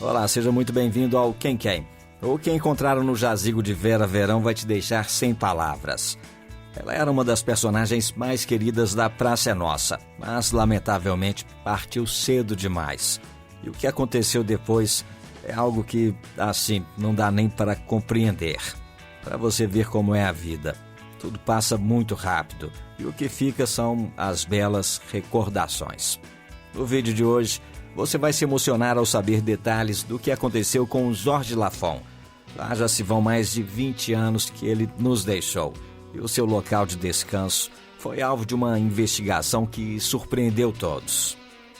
Olá, seja muito bem-vindo ao Quem Quem. O que encontraram no jazigo de Vera Verão vai te deixar sem palavras. Ela era uma das personagens mais queridas da Praça é Nossa, mas lamentavelmente partiu cedo demais. E o que aconteceu depois é algo que, assim, não dá nem para compreender. Para você ver como é a vida. Tudo passa muito rápido e o que fica são as belas recordações. No vídeo de hoje, você vai se emocionar ao saber detalhes do que aconteceu com o Jorge Lafon. Lá já se vão mais de 20 anos que ele nos deixou. E o seu local de descanso foi alvo de uma investigação que surpreendeu todos.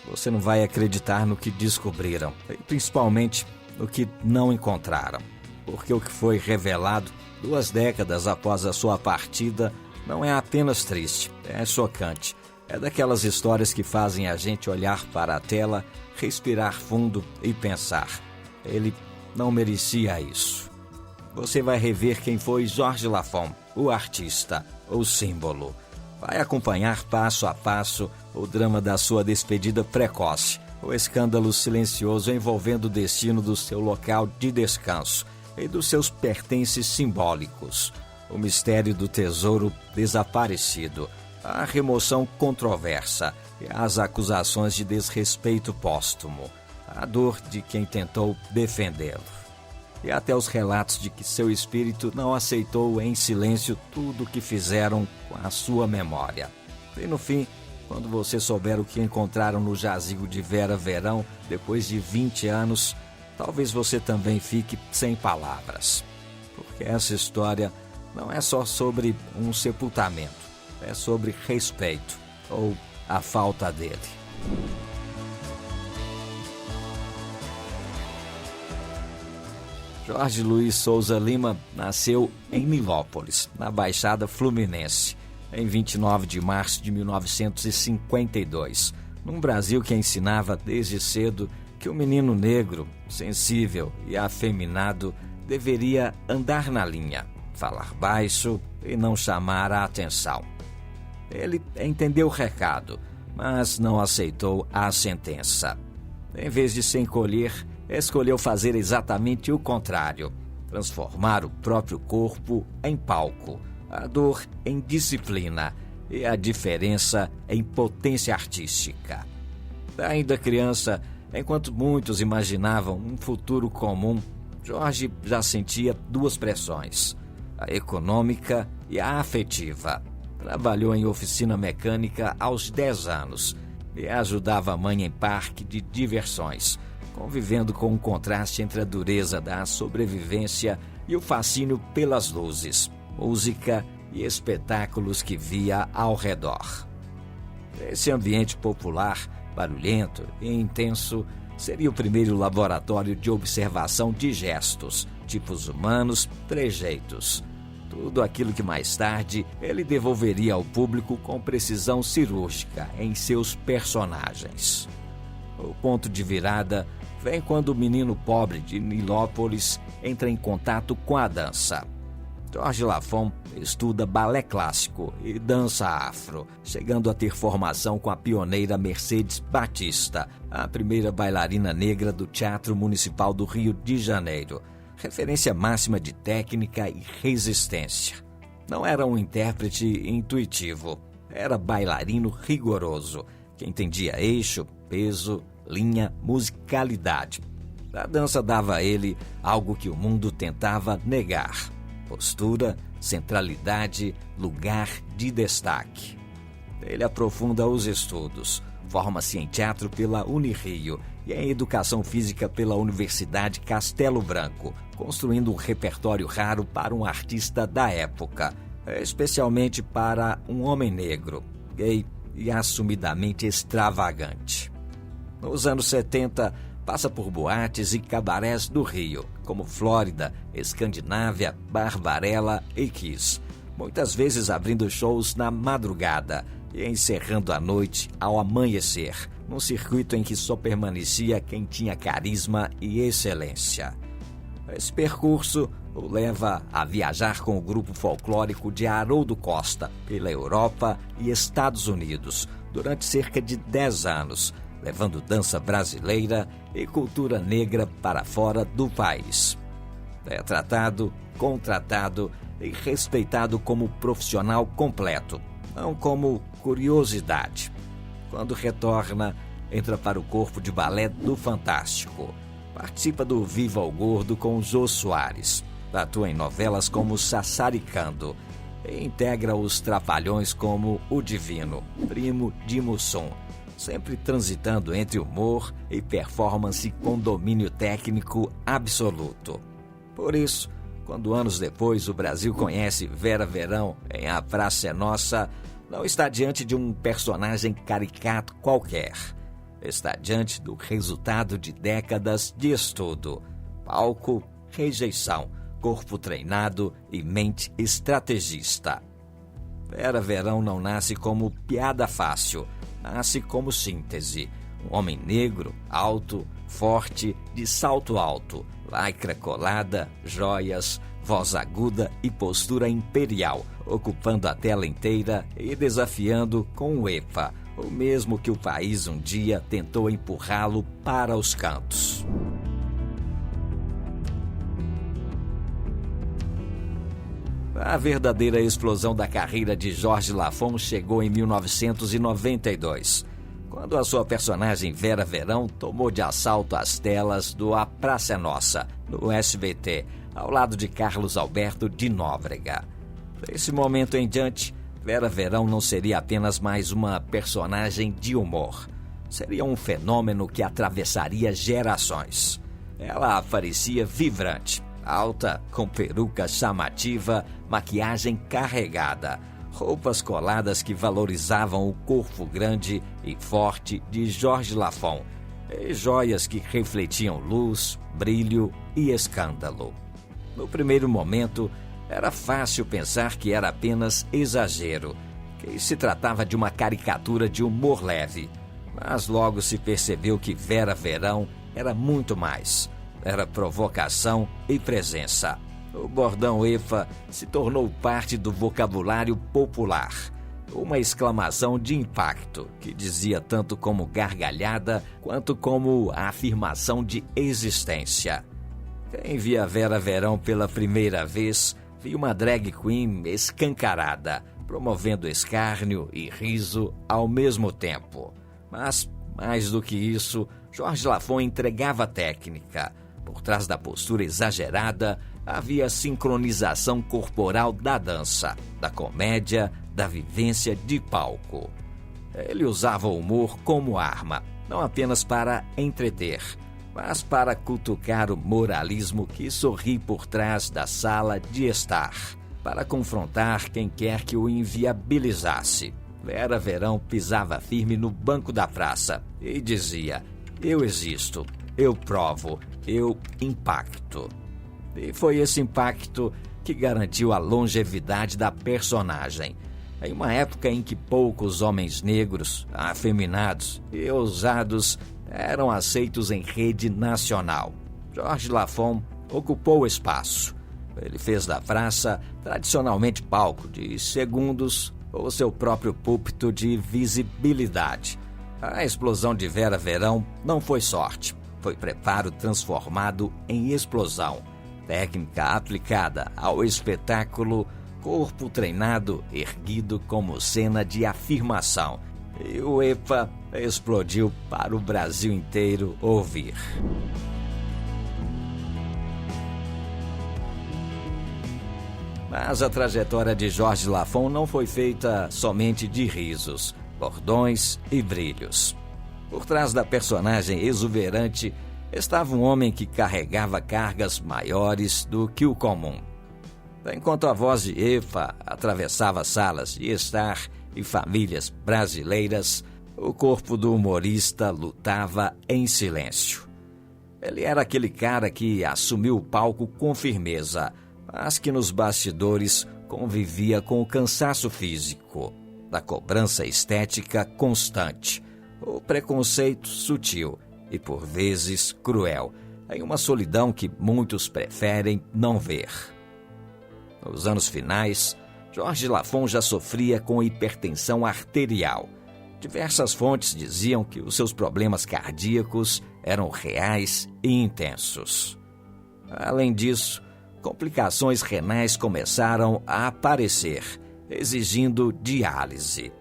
Você não vai acreditar no que descobriram, e principalmente no que não encontraram. Porque o que foi revelado 2 décadas após a sua partida não é apenas triste, é chocante. É daquelas histórias que fazem a gente olhar para a tela, respirar fundo e pensar: ele não merecia isso. Você vai rever quem foi Jorge Lafon, o artista, o símbolo. Vai acompanhar passo a passo o drama da sua despedida precoce, o escândalo silencioso envolvendo o destino do seu local de descanso e dos seus pertences simbólicos, o mistério do tesouro desaparecido, a remoção controversa e as acusações de desrespeito póstumo, a dor de quem tentou defendê-lo. E até os relatos de que seu espírito não aceitou em silêncio tudo o que fizeram com a sua memória. E no fim, quando você souber o que encontraram no jazigo de Vera Verão, depois de 20 anos, talvez você também fique sem palavras. Porque essa história não é só sobre um sepultamento, é sobre respeito, ou a falta dele. Jorge Luiz Souza Lima nasceu em Nilópolis, na Baixada Fluminense, em 29 de março de 1952, num Brasil que ensinava desde cedo que o menino negro, sensível e afeminado, deveria andar na linha, falar baixo e não chamar a atenção. Ele entendeu o recado, mas não aceitou a sentença. Em vez de se encolher, escolheu fazer exatamente o contrário, transformar o próprio corpo em palco, a dor em disciplina e a diferença em potência artística. Ainda criança, enquanto muitos imaginavam um futuro comum, Jorge já sentia 2 pressões, a econômica e a afetiva. Trabalhou em oficina mecânica aos 10 anos e ajudava a mãe em parque de diversões, convivendo com um contraste entre a dureza da sobrevivência e o fascínio pelas luzes, música e espetáculos que via ao redor. Esse ambiente popular, barulhento e intenso, seria o primeiro laboratório de observação de gestos, tipos humanos, trejeitos. Tudo aquilo que mais tarde ele devolveria ao público com precisão cirúrgica em seus personagens. O ponto de virada vem quando o menino pobre de Nilópolis entra em contato com a dança. Jorge Lafon estuda balé clássico e dança afro, chegando a ter formação com a pioneira Mercedes Batista, a primeira bailarina negra do Teatro Municipal do Rio de Janeiro, referência máxima de técnica e resistência. Não era um intérprete intuitivo, era bailarino rigoroso, que entendia eixo, peso, linha, musicalidade. A dança dava a ele algo que o mundo tentava negar: postura, centralidade, lugar de destaque. Ele aprofunda os estudos, forma-se em teatro pela Unirio e em educação física pela Universidade Castelo Branco, construindo um repertório raro para um artista da época, especialmente para um homem negro, gay e assumidamente extravagante. Nos anos 70, passa por boates e cabarés do Rio, como Flórida, Escandinávia, Barbarella e Kiss, muitas vezes abrindo shows na madrugada e encerrando a noite ao amanhecer, num circuito em que só permanecia quem tinha carisma e excelência. Esse percurso o leva a viajar com o grupo folclórico de Haroldo Costa pela Europa e Estados Unidos durante cerca de 10 anos, levando dança brasileira e cultura negra para fora do país. É tratado, contratado e respeitado como profissional completo, não como curiosidade. Quando retorna, entra para o corpo de balé do Fantástico. Participa do Viva o Gordo com Jô Soares. Atua em novelas como Sassaricando. E integra os Trapalhões como o Divino, primo de Mussum, sempre transitando entre humor e performance com domínio técnico absoluto. Por isso, quando anos depois o Brasil conhece Vera Verão em A Praça é Nossa, não está diante de um personagem caricato qualquer. Está diante do resultado de décadas de estudo, palco, rejeição, corpo treinado e mente estrategista. Vera Verão não nasce como piada fácil, nasce como síntese. Um homem negro, alto, forte, de salto alto, lycra colada, joias, voz aguda e postura imperial, ocupando a tela inteira e desafiando com o EPA, o mesmo que o país um dia tentou empurrá-lo para os cantos. A verdadeira explosão da carreira de Jorge Lafon chegou em 1992, quando a sua personagem Vera Verão tomou de assalto as telas do A Praça é Nossa, no SBT, ao lado de Carlos Alberto de Nóbrega. Desse momento em diante, Vera Verão não seria apenas mais uma personagem de humor. Seria um fenômeno que atravessaria gerações. Ela aparecia vibrante, alta, com peruca chamativa, maquiagem carregada, roupas coladas que valorizavam o corpo grande e forte de Jorge Lafon, e joias que refletiam luz, brilho e escândalo. No primeiro momento, era fácil pensar que era apenas exagero, que se tratava de uma caricatura de humor leve, mas logo se percebeu que Vera Verão era muito mais. Era provocação e presença. O bordão EPA se tornou parte do vocabulário popular. Uma exclamação de impacto que dizia tanto como gargalhada quanto como a afirmação de existência. Quem via Vera Verão pela primeira vez via uma drag queen escancarada, promovendo escárnio e riso ao mesmo tempo. Mas, mais do que isso, Jorge Lafon entregava técnica. Por trás da postura exagerada, havia sincronização corporal da dança, da comédia, da vivência de palco. Ele usava o humor como arma, não apenas para entreter, mas para cutucar o moralismo que sorri por trás da sala de estar, para confrontar quem quer que o inviabilizasse. Vera Verão pisava firme no banco da praça e dizia: "Eu existo. Eu provo, eu impacto." E foi esse impacto que garantiu a longevidade da personagem. Em uma época em que poucos homens negros, afeminados e ousados eram aceitos em rede nacional, Jorge Lafon ocupou o espaço. Ele fez da praça tradicionalmente palco de segundos ou seu próprio púlpito de visibilidade. A explosão de Vera Verão não foi sorte. Foi preparo transformado em explosão, técnica aplicada ao espetáculo, corpo treinado erguido como cena de afirmação. E o EPA explodiu para o Brasil inteiro ouvir. Mas a trajetória de Jorge Lafon não foi feita somente de risos, bordões e brilhos. Por trás da personagem exuberante estava um homem que carregava cargas maiores do que o comum. Enquanto a voz de EPA atravessava salas de estar e famílias brasileiras, o corpo do humorista lutava em silêncio. Ele era aquele cara que assumiu o palco com firmeza, mas que nos bastidores convivia com o cansaço físico, da cobrança estética constante, o preconceito sutil e, por vezes, cruel, em uma solidão que muitos preferem não ver. Nos anos finais, Jorge Lafon já sofria com hipertensão arterial. Diversas fontes diziam que os seus problemas cardíacos eram reais e intensos. Além disso, complicações renais começaram a aparecer, exigindo diálise.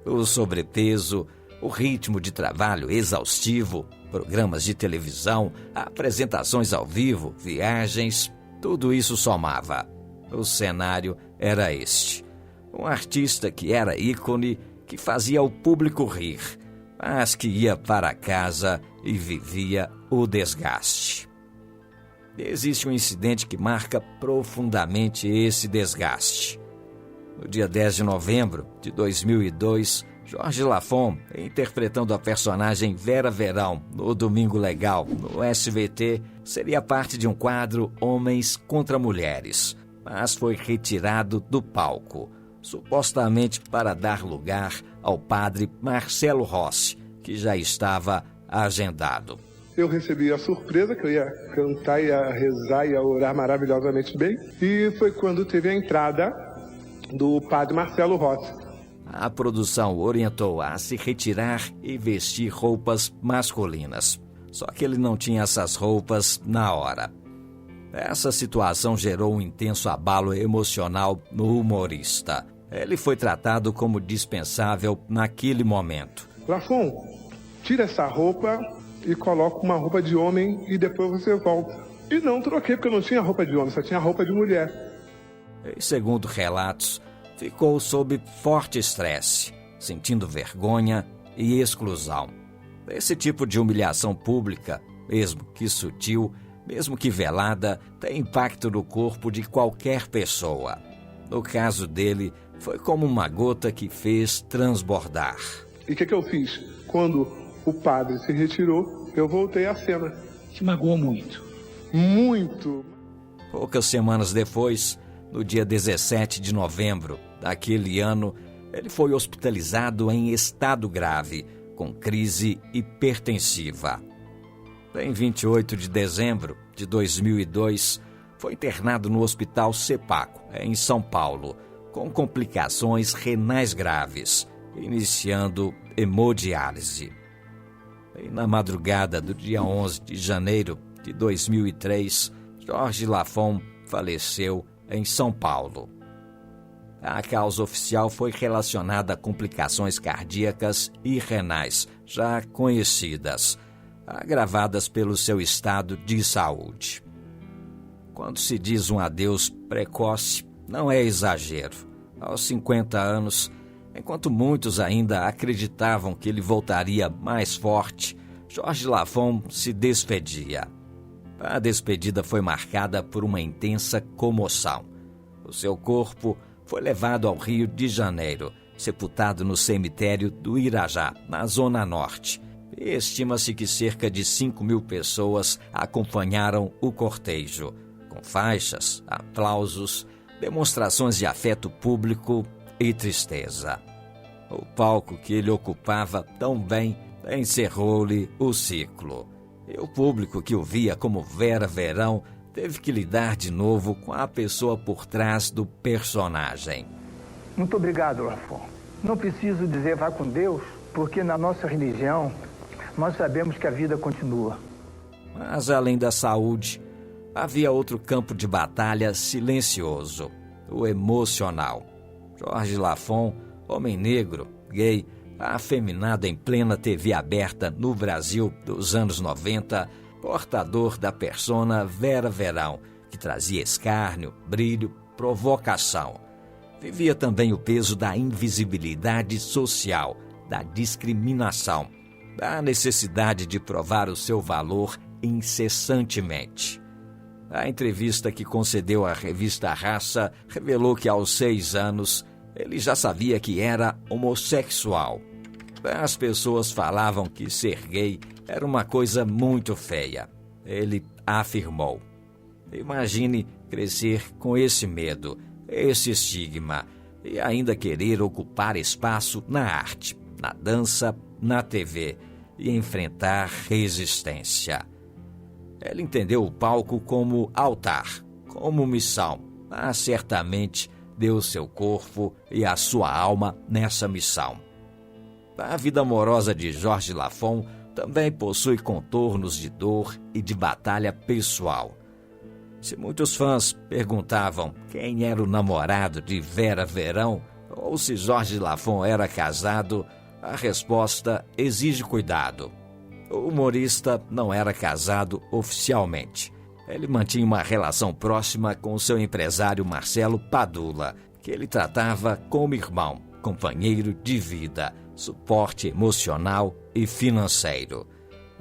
O sobrepeso, o ritmo de trabalho exaustivo, programas de televisão, apresentações ao vivo, viagens, tudo isso somava. O cenário era este: um artista que era ícone, que fazia o público rir, mas que ia para casa e vivia o desgaste. Existe um incidente que marca profundamente esse desgaste. No dia 10 de novembro de 2002, Jorge Lafon, interpretando a personagem Vera Verão no Domingo Legal, no SBT, seria parte de um quadro Homens contra Mulheres, mas foi retirado do palco, supostamente para dar lugar ao padre Marcelo Rossi, que já estava agendado. Eu recebi a surpresa que eu ia cantar, ia rezar, ia orar maravilhosamente bem, e foi quando teve a entrada do padre Marcelo Rossi. A produção orientou a se retirar e vestir roupas masculinas. Só que ele não tinha essas roupas na hora. Essa situação gerou um intenso abalo emocional no humorista. Ele foi tratado como dispensável naquele momento. Lafon, tira essa roupa e coloca uma roupa de homem e depois você volta. E não troquei, porque eu não tinha roupa de homem, só tinha roupa de mulher. E, segundo relatos, ficou sob forte estresse, sentindo vergonha e exclusão. Esse tipo de humilhação pública, mesmo que sutil, mesmo que velada, tem impacto no corpo de qualquer pessoa. No caso dele, foi como uma gota que fez transbordar. E o que eu fiz? Quando o padre se retirou, eu voltei à cena. Te magoou muito? Muito! Poucas semanas depois, no dia 17 de novembro daquele ano, ele foi hospitalizado em estado grave, com crise hipertensiva. Em 28 de dezembro de 2002, foi internado no Hospital Sepaco, em São Paulo, com complicações renais graves, iniciando hemodiálise. E na madrugada do dia 11 de janeiro de 2003, Jorge Lafon faleceu em São Paulo. A causa oficial foi relacionada a complicações cardíacas e renais, já conhecidas, agravadas pelo seu estado de saúde. Quando se diz um adeus precoce, não é exagero. Aos 50 anos, enquanto muitos ainda acreditavam que ele voltaria mais forte, Jorge Lafon se despedia. A despedida foi marcada por uma intensa comoção. O seu corpo foi levado ao Rio de Janeiro, sepultado no cemitério do Irajá, na Zona Norte. E estima-se que cerca de 5.000 pessoas acompanharam o cortejo, com faixas, aplausos, demonstrações de afeto público e tristeza. O palco que ele ocupava tão bem encerrou-lhe o ciclo. E o público que o via como Vera Verão teve que lidar de novo com a pessoa por trás do personagem. Muito obrigado, Lafon. Não preciso dizer vá com Deus, porque na nossa religião nós sabemos que a vida continua. Mas além da saúde, havia outro campo de batalha silencioso, o emocional. Jorge Lafon, homem negro, gay, afeminado em plena TV aberta no Brasil dos anos 90, portador da persona Vera Verão, que trazia escárnio, brilho, provocação. Vivia também o peso da invisibilidade social, da discriminação, da necessidade de provar o seu valor incessantemente. A entrevista que concedeu à revista Raça revelou que aos 6 anos ele já sabia que era homossexual. As pessoas falavam que ser gay era uma coisa muito feia. Ele afirmou: imagine crescer com esse medo, esse estigma, e ainda querer ocupar espaço na arte, na dança, na TV e enfrentar resistência. Ele entendeu o palco como altar, como missão, mas certamente deu seu corpo e a sua alma nessa missão. A vida amorosa de Jorge Lafon também possui contornos de dor e de batalha pessoal. Se muitos fãs perguntavam quem era o namorado de Vera Verão ou se Jorge Lafon era casado, a resposta exige cuidado. O humorista não era casado oficialmente. Ele mantinha uma relação próxima com seu empresário Marcelo Padula, que ele tratava como irmão, companheiro de vida, suporte emocional e financeiro.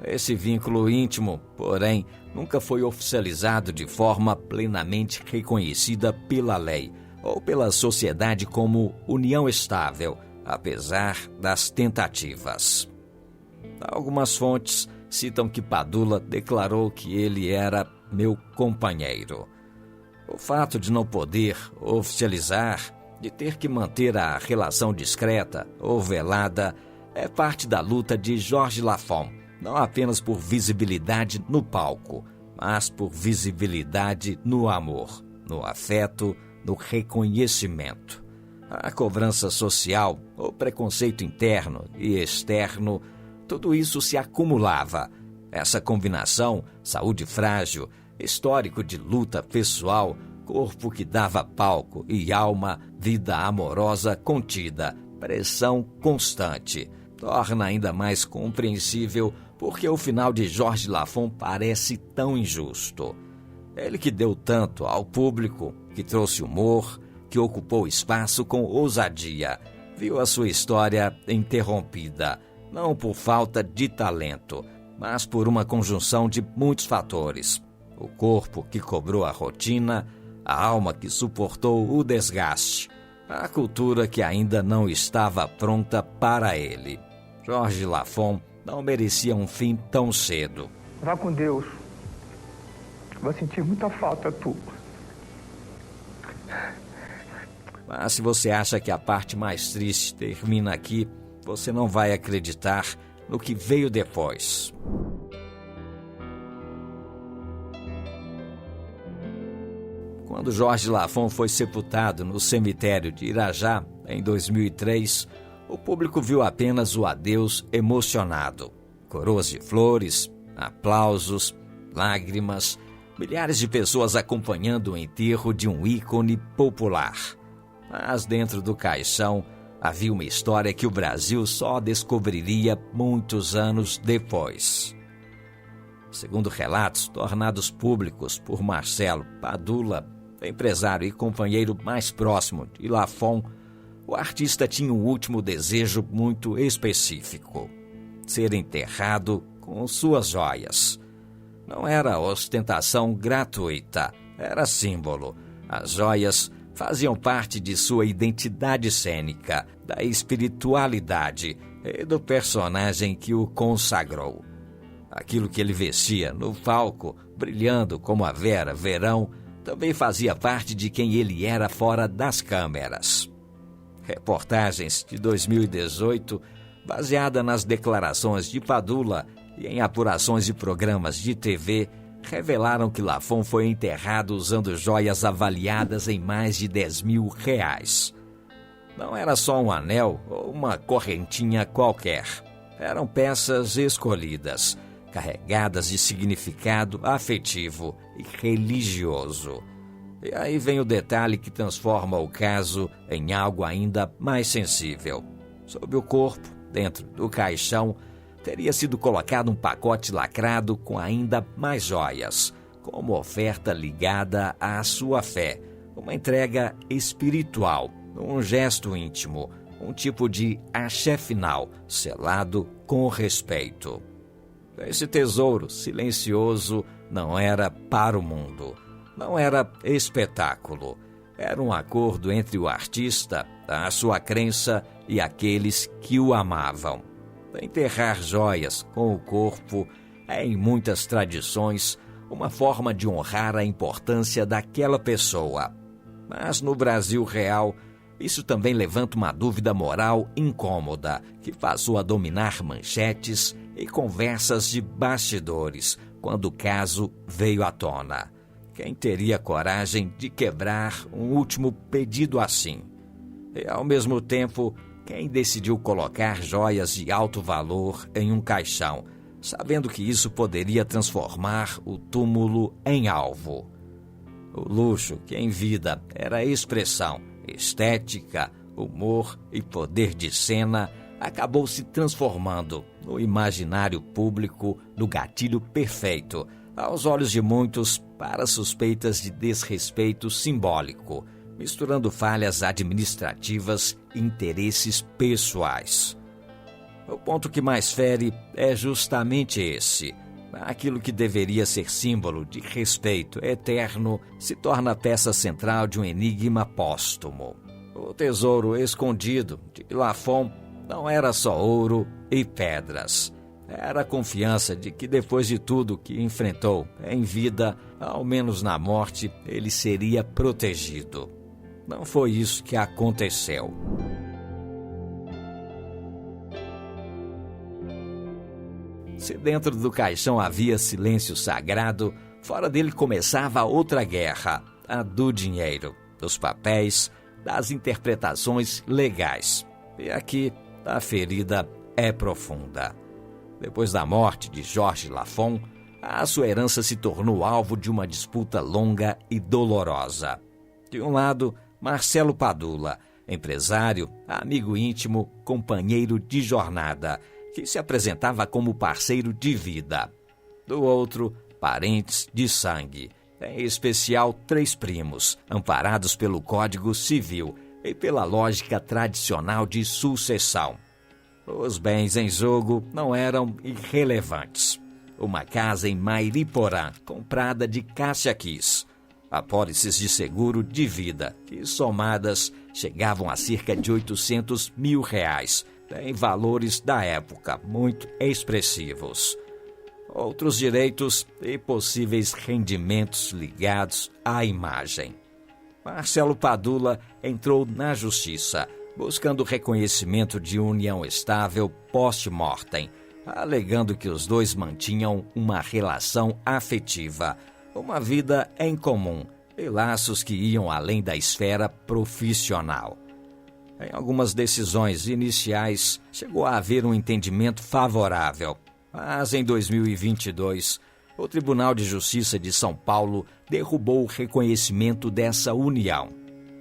Esse vínculo íntimo, porém, nunca foi oficializado de forma plenamente reconhecida pela lei ou pela sociedade como união estável, apesar das tentativas. Algumas fontes citam que Padula declarou que ele era meu companheiro. O fato de não poder oficializar, de ter que manter a relação discreta ou velada, é parte da luta de Jorge Lafon, não apenas por visibilidade no palco, mas por visibilidade no amor, no afeto, no reconhecimento. A cobrança social, o preconceito interno e externo, tudo isso se acumulava. Essa combinação, saúde frágil, histórico de luta pessoal, corpo que dava palco e alma, vida amorosa contida, pressão constante, torna ainda mais compreensível porque o final de Jorge Lafon parece tão injusto. Ele que deu tanto ao público, que trouxe humor, que ocupou espaço com ousadia, viu a sua história interrompida, não por falta de talento, mas por uma conjunção de muitos fatores. O corpo que cobrou a rotina, a alma que suportou o desgaste, a cultura que ainda não estava pronta para ele. Jorge Lafon não merecia um fim tão cedo. Vá com Deus. Vai sentir muita falta tua. Mas se você acha que a parte mais triste termina aqui, você não vai acreditar no que veio depois. Quando Jorge Lafon foi sepultado no cemitério de Irajá, em 2003, o público viu apenas o adeus emocionado. Coroas de flores, aplausos, lágrimas, milhares de pessoas acompanhando o enterro de um ícone popular. Mas dentro do caixão havia uma história que o Brasil só descobriria muitos anos depois. Segundo relatos tornados públicos por Marcelo Padula, empresário e companheiro mais próximo de Lafon, o artista tinha um último desejo muito específico: ser enterrado com suas joias. Não era ostentação gratuita, era símbolo. As joias faziam parte de sua identidade cênica, da espiritualidade e do personagem que o consagrou. Aquilo que ele vestia no palco, brilhando como a Vera Verão, também fazia parte de quem ele era fora das câmeras. Reportagens de 2018, baseada nas declarações de Padula e em apurações de programas de TV, revelaram que Lafon foi enterrado usando joias avaliadas em mais de R$10 mil. Não era só um anel ou uma correntinha qualquer. Eram peças escolhidas, carregadas de significado afetivo e religioso. E aí vem o detalhe que transforma o caso em algo ainda mais sensível. Sob o corpo, dentro do caixão, teria sido colocado um pacote lacrado com ainda mais joias, como oferta ligada à sua fé, uma entrega espiritual, um gesto íntimo, um tipo de axé final, selado com respeito. Esse tesouro silencioso não era para o mundo, não era espetáculo, era um acordo entre o artista, a sua crença e aqueles que o amavam. Enterrar joias com o corpo é, em muitas tradições, uma forma de honrar a importância daquela pessoa. Mas no Brasil real, isso também levanta uma dúvida moral incômoda, que passou a dominar manchetes e conversas de bastidores, quando o caso veio à tona. Quem teria coragem de quebrar um último pedido assim? E, ao mesmo tempo, quem decidiu colocar joias de alto valor em um caixão, sabendo que isso poderia transformar o túmulo em alvo. O luxo, que em vida era expressão, estética, humor e poder de cena, acabou se transformando no imaginário público no gatilho perfeito, aos olhos de muitos, para suspeitas de desrespeito simbólico, misturando falhas administrativas e interesses pessoais. O ponto que mais fere é justamente esse. Aquilo que deveria ser símbolo de respeito eterno se torna peça central de um enigma póstumo. O tesouro escondido de Lafon não era só ouro e pedras. Era a confiança de que depois de tudo que enfrentou em vida, ao menos na morte, ele seria protegido. Não foi isso que aconteceu. Se dentro do caixão havia silêncio sagrado, fora dele começava outra guerra, a do dinheiro, dos papéis, das interpretações legais. E aqui a ferida é profunda. Depois da morte de Jorge Lafon, a sua herança se tornou alvo de uma disputa longa e dolorosa. De um lado, Marcelo Padula, empresário, amigo íntimo, companheiro de jornada, que se apresentava como parceiro de vida. Do outro, parentes de sangue, em especial 3 primos, amparados pelo Código Civil e pela lógica tradicional de sucessão. Os bens em jogo não eram irrelevantes. Uma casa em Mairiporã, comprada de Cássia Kiss. Apólices de seguro de vida, que somadas chegavam a cerca de R$800 mil, em valores da época muito expressivos. Outros direitos e possíveis rendimentos ligados à imagem. Marcelo Padula entrou na justiça, buscando reconhecimento de união estável post-mortem, alegando que os dois mantinham uma relação afetiva, uma vida em comum e laços que iam além da esfera profissional. Em algumas decisões iniciais, chegou a haver um entendimento favorável, mas em 2022, o Tribunal de Justiça de São Paulo derrubou o reconhecimento dessa união.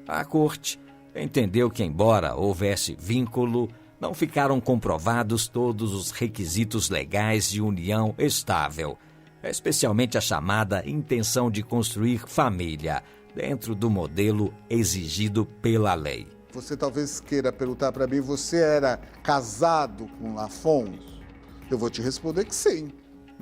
A Corte entendeu que, embora houvesse vínculo, não ficaram comprovados todos os requisitos legais de união estável, especialmente a chamada intenção de construir família, dentro do modelo exigido pela lei. Você talvez queira perguntar para mim, você era casado com Lafon? Eu vou te responder que sim.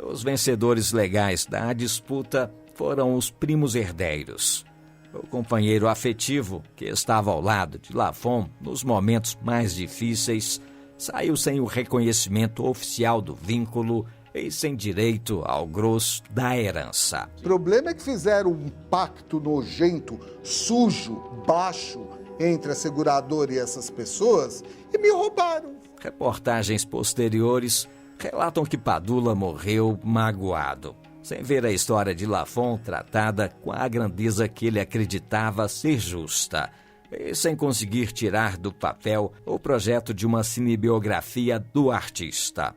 Os vencedores legais da disputa foram os primos herdeiros. O companheiro afetivo, que estava ao lado de Lafon nos momentos mais difíceis, saiu sem o reconhecimento oficial do vínculo e sem direito ao grosso da herança. O problema é que fizeram um pacto nojento, sujo, baixo, entre a seguradora e essas pessoas e me roubaram. Reportagens posteriores relatam que Padula morreu magoado, sem ver a história de Lafon tratada com a grandeza que ele acreditava ser justa, e sem conseguir tirar do papel o projeto de uma cinebiografia do artista.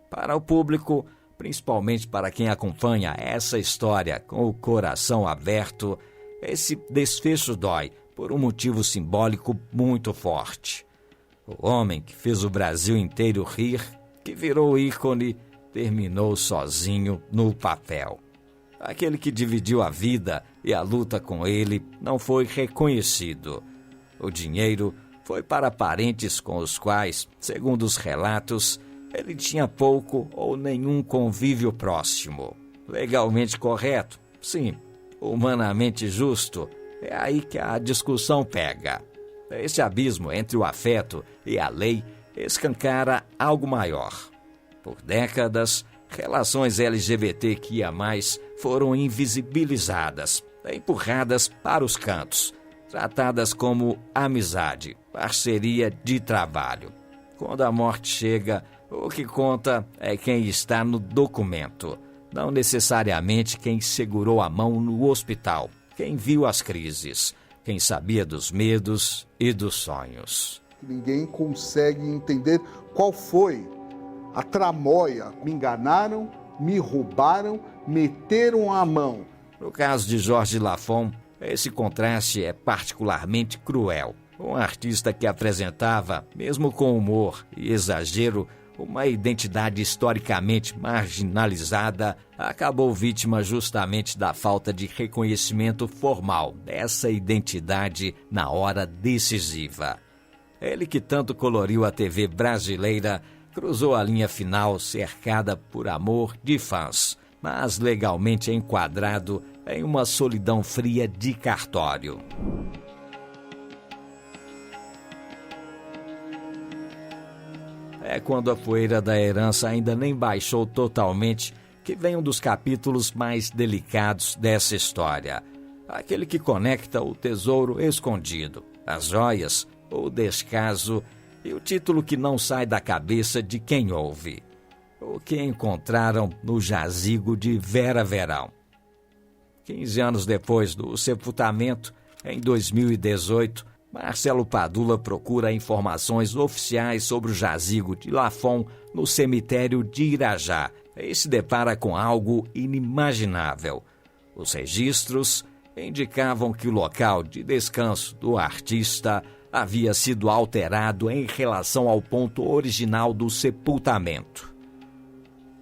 Para o público, principalmente para quem acompanha essa história com o coração aberto, esse desfecho dói por um motivo simbólico muito forte. O homem que fez o Brasil inteiro rir, que virou ícone, terminou sozinho no papel. Aquele que dividiu a vida e a luta com ele não foi reconhecido. O dinheiro foi para parentes com os quais, segundo os relatos, ele tinha pouco ou nenhum convívio próximo. Legalmente correto? Sim. Humanamente justo? É aí que a discussão pega. Esse abismo entre o afeto e a lei escancara algo maior. Por décadas, relações LGBTQIA+, foram invisibilizadas, empurradas para os cantos, tratadas como amizade, parceria de trabalho. Quando a morte chega, o que conta é quem está no documento, não necessariamente quem segurou a mão no hospital, quem viu as crises, quem sabia dos medos e dos sonhos. Ninguém consegue entender qual foi a tramóia. Me enganaram, me roubaram, meteram a mão. No caso de Jorge Lafon, esse contraste é particularmente cruel. Um artista que apresentava, mesmo com humor e exagero, uma identidade historicamente marginalizada, acabou vítima justamente da falta de reconhecimento formal dessa identidade na hora decisiva. Ele que tanto coloriu a TV brasileira, cruzou a linha final cercada por amor de fãs, mas legalmente enquadrado em uma solidão fria de cartório. É quando a poeira da herança ainda nem baixou totalmente que vem um dos capítulos mais delicados dessa história. Aquele que conecta o tesouro escondido, as joias, o descaso e o título que não sai da cabeça de quem ouve. O que encontraram no jazigo de Vera Verão. 15 anos depois do sepultamento, em 2018, Marcelo Padula procura informações oficiais sobre o jazigo de Lafon no cemitério de Irajá e se depara com algo inimaginável. Os registros indicavam que o local de descanso do artista havia sido alterado em relação ao ponto original do sepultamento.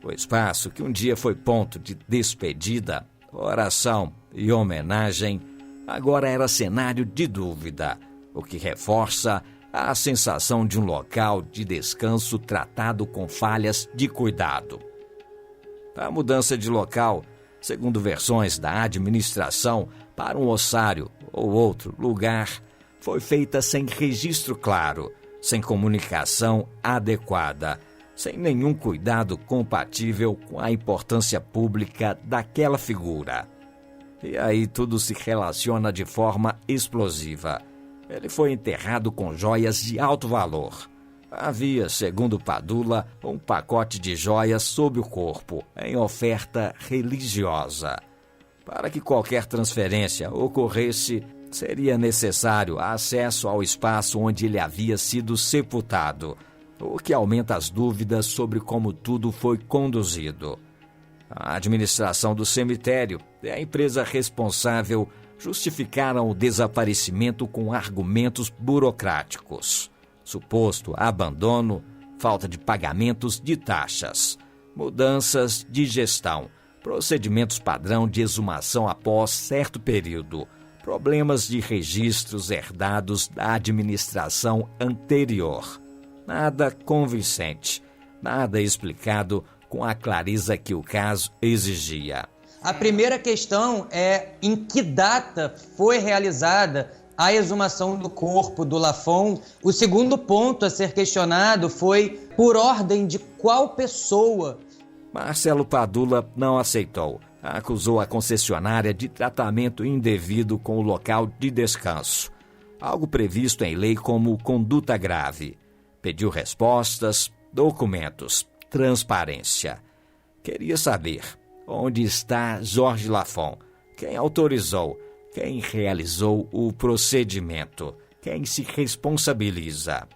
O espaço que um dia foi ponto de despedida, oração e homenagem, agora era cenário de dúvida, o que reforça a sensação de um local de descanso tratado com falhas de cuidado. A mudança de local, segundo versões da administração, para um ossário ou outro lugar, foi feita sem registro claro, sem comunicação adequada, sem nenhum cuidado compatível com a importância pública daquela figura. E aí tudo se relaciona de forma explosiva. Ele foi enterrado com joias de alto valor. Havia, segundo Padula, um pacote de joias sob o corpo, em oferta religiosa. Para que qualquer transferência ocorresse, seria necessário acesso ao espaço onde ele havia sido sepultado, o que aumenta as dúvidas sobre como tudo foi conduzido. A administração do cemitério e a empresa responsável justificaram o desaparecimento com argumentos burocráticos. Suposto abandono, falta de pagamentos de taxas, mudanças de gestão, procedimentos padrão de exumação após certo período, problemas de registros herdados da administração anterior. Nada convincente, nada explicado com a clareza que o caso exigia. A primeira questão é em que data foi realizada a exumação do corpo do Lafon. O segundo ponto a ser questionado foi por ordem de qual pessoa. Marcelo Padula não aceitou. Acusou a concessionária de tratamento indevido com o local de descanso, algo previsto em lei como conduta grave. Pediu respostas, documentos, transparência. Queria saber onde está Jorge Lafon, quem autorizou, quem realizou o procedimento, quem se responsabiliza.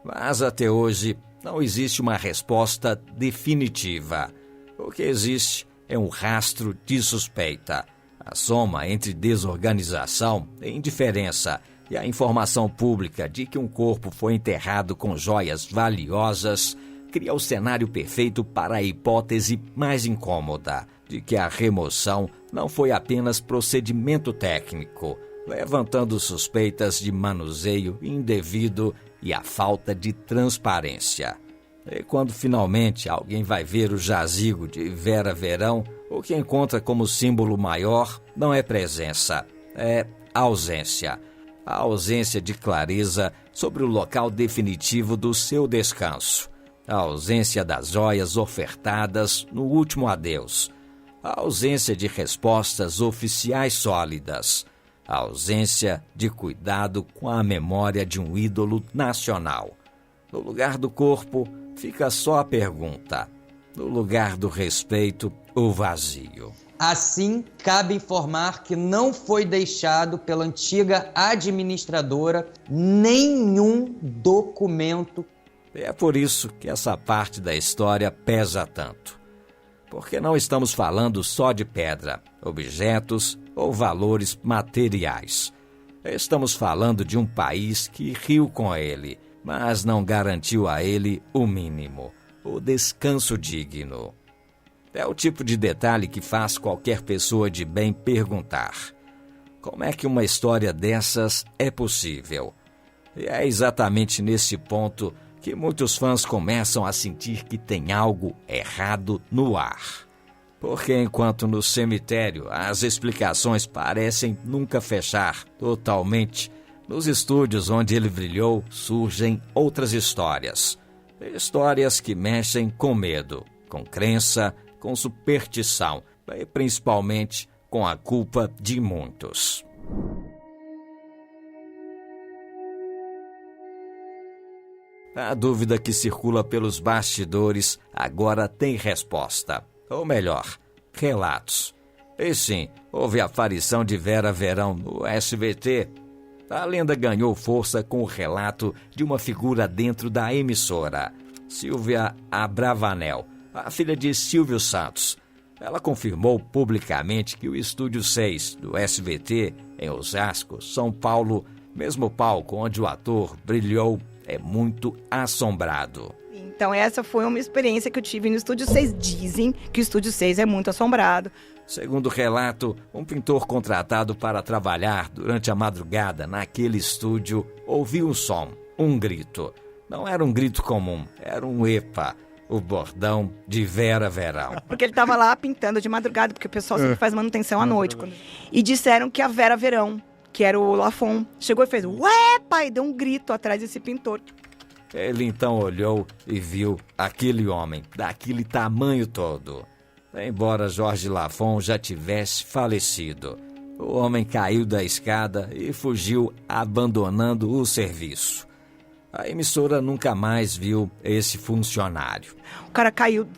Mas até hoje não existe uma resposta definitiva. O que existe é um rastro de suspeita. A soma entre desorganização e indiferença e a informação pública de que um corpo foi enterrado com joias valiosas cria o cenário perfeito para a hipótese mais incômoda de que a remoção não foi apenas procedimento técnico, levantando suspeitas de manuseio indevido e a falta de transparência. E quando finalmente alguém vai ver o jazigo de Vera Verão, o que encontra como símbolo maior não é presença, é ausência. A ausência de clareza sobre o local definitivo do seu descanso. A ausência das joias ofertadas no último adeus. A ausência de respostas oficiais sólidas. A ausência de cuidado com a memória de um ídolo nacional. No lugar do corpo, fica só a pergunta. No lugar do respeito, o vazio. Assim, cabe informar que não foi deixado pela antiga administradora nenhum documento. É por isso que essa parte da história pesa tanto. Porque não estamos falando só de pedra, objetos ou valores materiais. Estamos falando de um país que riu com ele, mas não garantiu a ele o mínimo, o descanso digno. É o tipo de detalhe que faz qualquer pessoa de bem perguntar: como é que uma história dessas é possível? E é exatamente nesse ponto que muitos fãs começam a sentir que tem algo errado no ar. Porque enquanto no cemitério as explicações parecem nunca fechar totalmente, nos estúdios onde ele brilhou surgem outras histórias. Histórias que mexem com medo, com crença, com superstição e principalmente com a culpa de muitos. A dúvida que circula pelos bastidores agora tem resposta. Ou melhor, relatos. E sim, houve a aparição de Vera Verão no SBT. A lenda ganhou força com o relato de uma figura dentro da emissora, Silvia Abravanel, a filha de Silvio Santos. Ela confirmou publicamente que o Estúdio 6 do SBT, em Osasco, São Paulo, mesmo palco onde o ator brilhou, é muito assombrado. Então essa foi uma experiência que eu tive no Estúdio 6. Dizem que o Estúdio 6 é muito assombrado. Segundo o relato, um pintor contratado para trabalhar durante a madrugada naquele estúdio ouviu um som, um grito. Não era um grito comum, era um epa, o bordão de Vera Verão. Porque ele estava lá pintando de madrugada, porque o pessoal sempre faz manutenção à noite. E disseram que a Vera Verão, que era o Lafon, chegou e fez ué, pai, deu um grito atrás desse pintor. Ele então olhou e viu aquele homem, daquele tamanho todo. Embora Jorge Lafon já tivesse falecido, o homem caiu da escada e fugiu, abandonando o serviço. A emissora nunca mais viu esse funcionário. O cara caiu,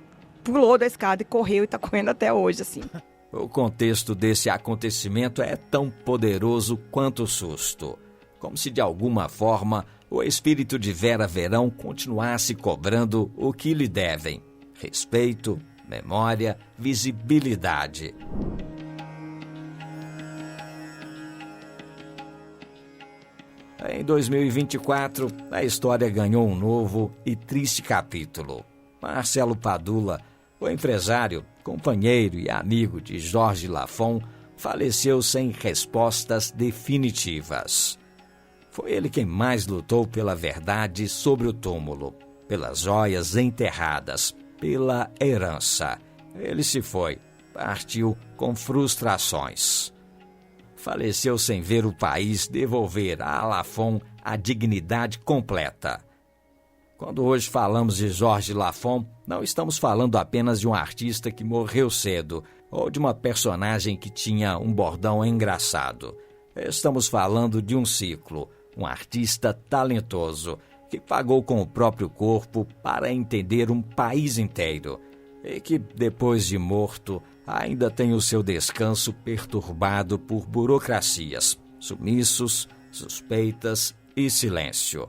pulou da escada e correu e tá correndo até hoje, assim. O contexto desse acontecimento é tão poderoso quanto o susto. Como se de alguma forma o espírito de Vera Verão continuasse cobrando o que lhe devem: respeito, memória, visibilidade. Em 2024, a história ganhou um novo e triste capítulo. Marcelo Padula, o empresário, companheiro e amigo de Jorge Lafon, faleceu sem respostas definitivas. Foi ele quem mais lutou pela verdade sobre o túmulo, pelas joias enterradas, pela herança. Ele se foi, partiu com frustrações. Faleceu sem ver o país devolver a Lafon a dignidade completa. Quando hoje falamos de Jorge Lafon, não estamos falando apenas de um artista que morreu cedo ou de uma personagem que tinha um bordão engraçado. Estamos falando de um ciclo, um artista talentoso que pagou com o próprio corpo para entender um país inteiro e que, depois de morto, ainda tem o seu descanso perturbado por burocracias, sumiços, suspeitas e silêncio.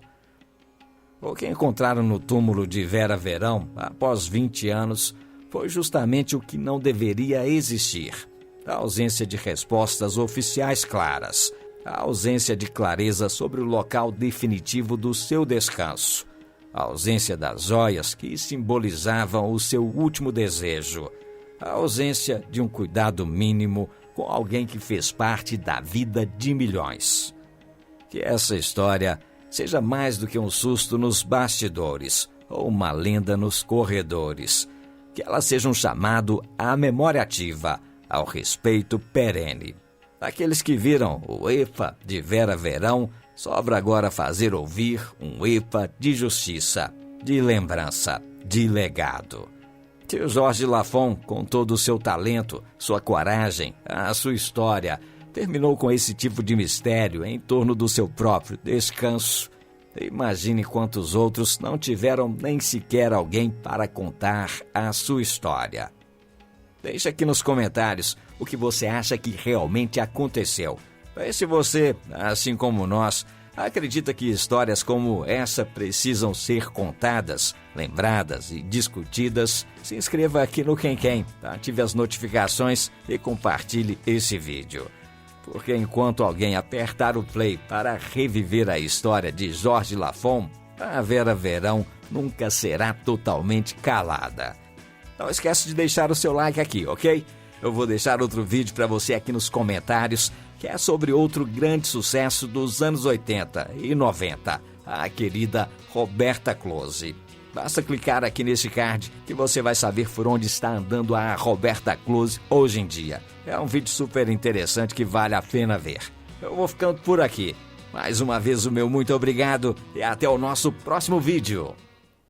O que encontraram no túmulo de Vera Verão, após 20 anos, foi justamente o que não deveria existir: a ausência de respostas oficiais claras, a ausência de clareza sobre o local definitivo do seu descanso, a ausência das joias que simbolizavam o seu último desejo, a ausência de um cuidado mínimo com alguém que fez parte da vida de milhões. Que essa história seja mais do que um susto nos bastidores ou uma lenda nos corredores. Que ela seja um chamado à memória ativa, ao respeito perene. Aqueles que viram o EPA de Vera Verão, sobra agora fazer ouvir um EPA de justiça, de lembrança, de legado. Tio Jorge Lafon, com todo o seu talento, sua coragem, a sua história, terminou com esse tipo de mistério em torno do seu próprio descanso. Imagine quantos outros não tiveram nem sequer alguém para contar a sua história. Deixa aqui nos comentários o que você acha que realmente aconteceu. E se você, assim como nós, acredita que histórias como essa precisam ser contadas, lembradas e discutidas, se inscreva aqui no Quem, ative as notificações e compartilhe esse vídeo. Porque enquanto alguém apertar o play para reviver a história de Jorge Lafon, a Vera Verão nunca será totalmente calada. Não esquece de deixar o seu like aqui, ok? Eu vou deixar outro vídeo para você aqui nos comentários, que é sobre outro grande sucesso dos anos 80 e 90, a querida Roberta Close. Basta clicar aqui nesse card que você vai saber por onde está andando a Roberta Close hoje em dia. É um vídeo super interessante que vale a pena ver. Eu vou ficando por aqui. Mais uma vez o meu muito obrigado e até o nosso próximo vídeo.